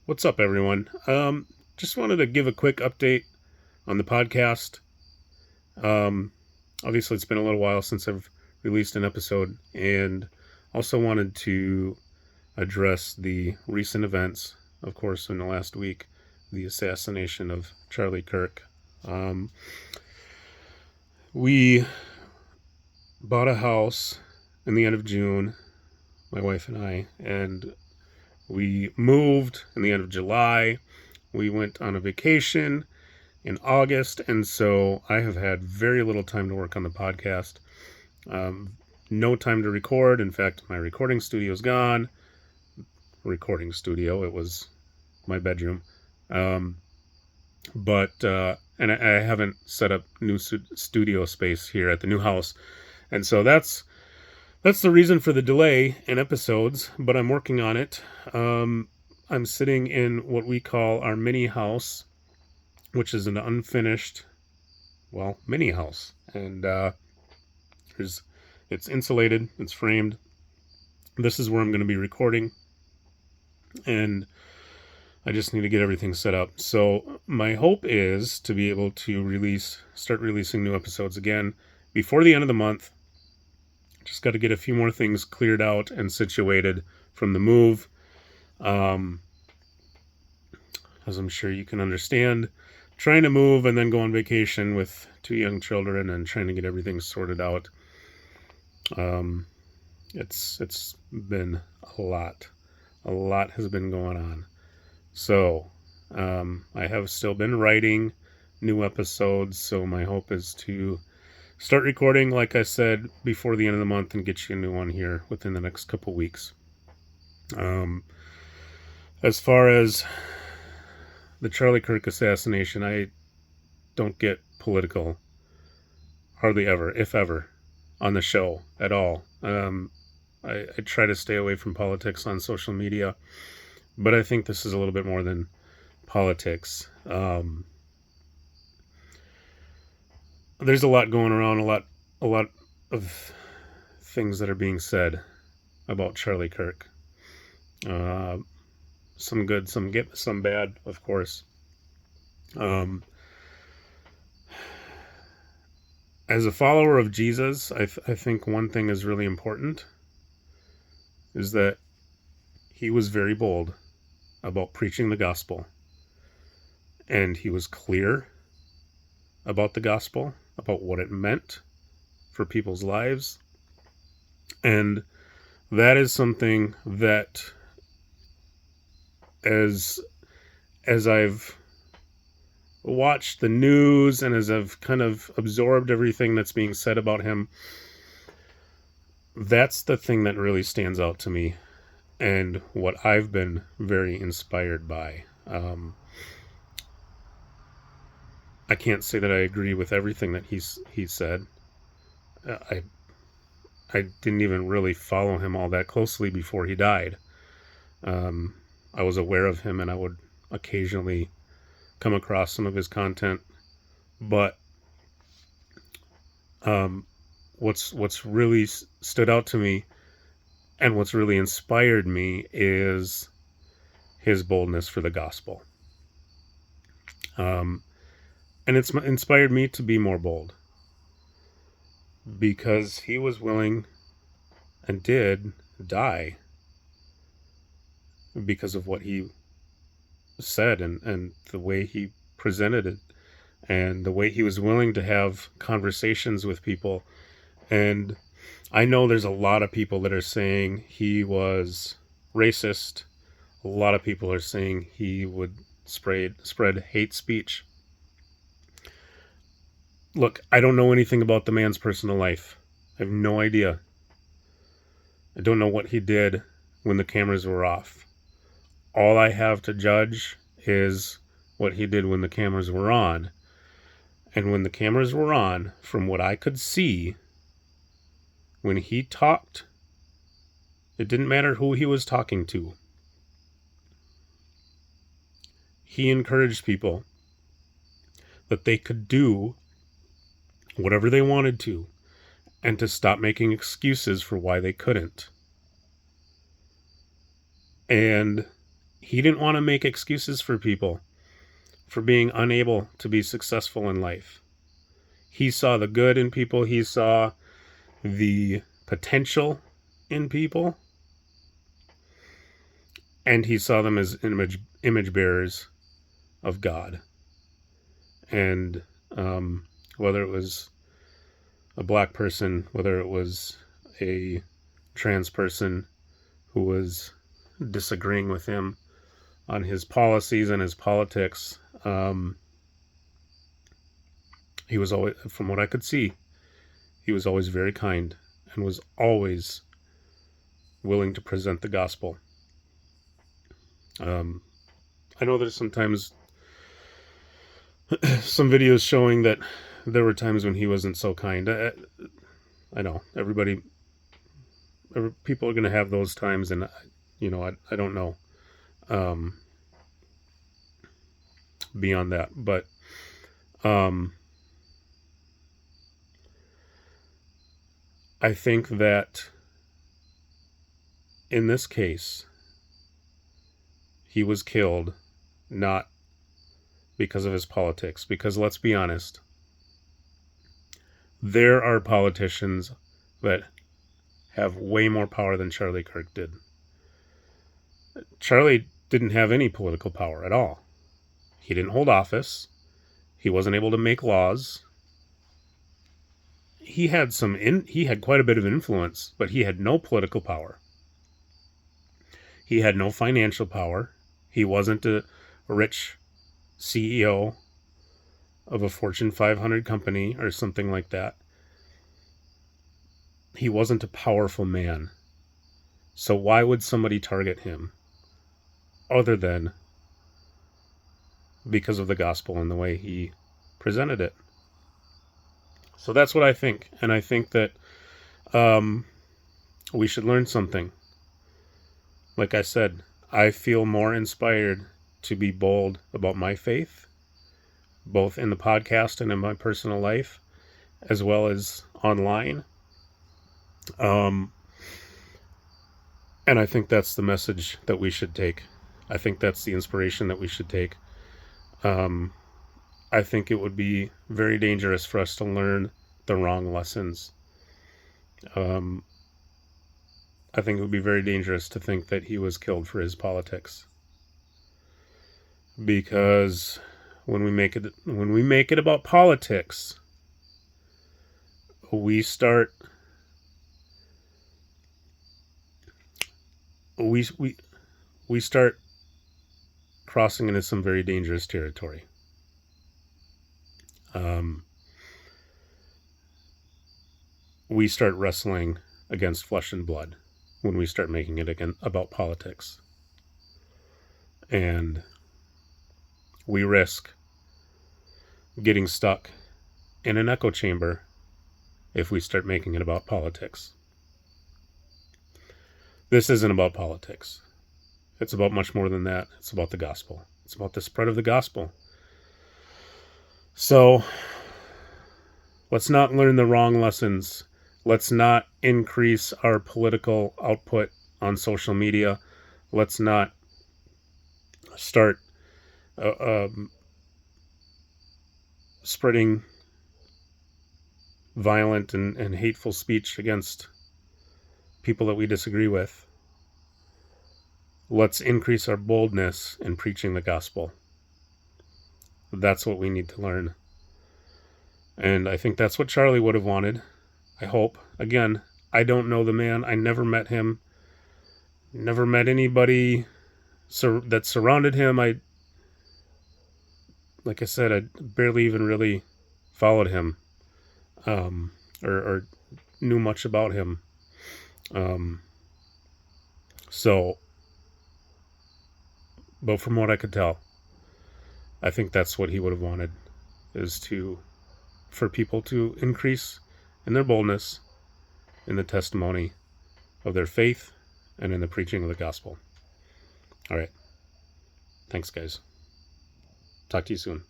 What's up, everyone? Just wanted to give a quick update on the podcast. Um, Obviously, it's been a little while since I've released an episode, and also wanted to address the recent events, of course, in the last week, the assassination of Charlie Kirk. Um, we bought a house in the end of June, my wife and I, and we moved in the end of July. We went on a vacation in August, and so I have had very little time to work on the podcast. Um, no time to record. In fact, my recording studio is gone. Recording studio, it was my bedroom. Um, and I haven't set up new studio space here at the new house, and so that's the reason for the delay in episodes. But I'm working on it. I'm sitting in what we call our mini house, which is an unfinished, mini house. And it's insulated, it's framed. This is where I'm going to be recording, and I just need to get everything set up. So my hope is to be able to start releasing new episodes again before the end of the month. Just got to get a few more things cleared out and situated from the move. As I'm sure you can understand, trying to move and then go on vacation with two young children and trying to get everything sorted out. It's been a lot. A lot has been going on. So, I have still been writing new episodes, so my hope is to start recording, like I said, before the end of the month and get you a new one here within the next couple weeks. As far as the Charlie Kirk assassination, I don't get political hardly ever, if ever, on the show at all. I try to stay away from politics on social media, but I think this is a little bit more than politics. There's a lot going around, a lot of things that are being said about Charlie Kirk. Some good, some bad, of course. As a follower of Jesus, I think one thing is really important, is that he was very bold about preaching the gospel. And he was clear about the gospel, about what it meant for people's lives. And that is something that, as I've watched the news and as I've kind of absorbed everything that's being said about him, that's the thing that really stands out to me and what I've been very inspired by. I can't say that I agree with everything that he said. I didn't even really follow him all that closely before he died. I was aware of him, and I would occasionally come across some of his content. But what's really stood out to me and what's really inspired me is his boldness for the gospel. And it's inspired me to be more bold, because he was willing and did die because of what he said and the way he presented it and the way he was willing to have conversations with people. And I know there's a lot of people that are saying he was racist. A lot of people are saying he would spread hate speech. Look, I don't know anything about the man's personal life. I have no idea. I don't know what he did when the cameras were off. All I have to judge is what he did when the cameras were on. And when the cameras were on, from what I could see, when he talked, it didn't matter who he was talking to. He encouraged people that they could do whatever they wanted to, and to stop making excuses for why they couldn't. And He didn't want to make excuses for people for being unable to be successful in life. He saw the good in people. He saw the potential in people. And he saw them as image bearers of God. And whether it was a black person, whether it was a trans person who was disagreeing with him on his policies and his politics, he was always, from what I could see, he was always very kind and was always willing to present the gospel. I know there's sometimes some videos showing that there were times when he wasn't so kind. I know people are going to have those times, and I don't know beyond that, but I think that in this case, he was killed not because of his politics. Because let's be honest, there are politicians that have way more power than Charlie Kirk did. Charlie didn't have any political power at all. He didn't hold office. He wasn't able to make laws. He had quite a bit of influence, but he had no political power. He had no financial power. He wasn't a rich CEO of a Fortune 500 company or something like that. He wasn't a powerful man. So why would somebody target him other than because of the gospel and the way he presented it? So that's what I think. And I think that we should learn something. Like I said, I feel more inspired to be bold about my faith, both in the podcast and in my personal life, as well as online. And I think that's the message that we should take. I think that's the inspiration that we should take. I think it would be very dangerous for us to learn the wrong lessons. I think it would be very dangerous to think that he was killed for his politics. Because when we make it about politics, we start crossing into some very dangerous territory. We start wrestling against flesh and blood when we start making it again about politics. And we risk getting stuck in an echo chamber if we start making it about politics. This isn't about politics. It's about much more than that. It's about the gospel. It's about the spread of the gospel. So let's not learn the wrong lessons. Let's not increase our political output on social media. Let's not start spreading violent and hateful speech against people that we disagree with. Let's increase our boldness in preaching the gospel. That's what we need to learn. And I think that's what Charlie would have wanted. I hope. Again, I don't know the man. I never met him. Never met anybody that surrounded him. Like I said, I barely even really followed him, or knew much about him. But from what I could tell, I think that's what he would have wanted, is for people to increase in their boldness, in the testimony of their faith, and in the preaching of the gospel. All right. Thanks, guys. Talk to you soon.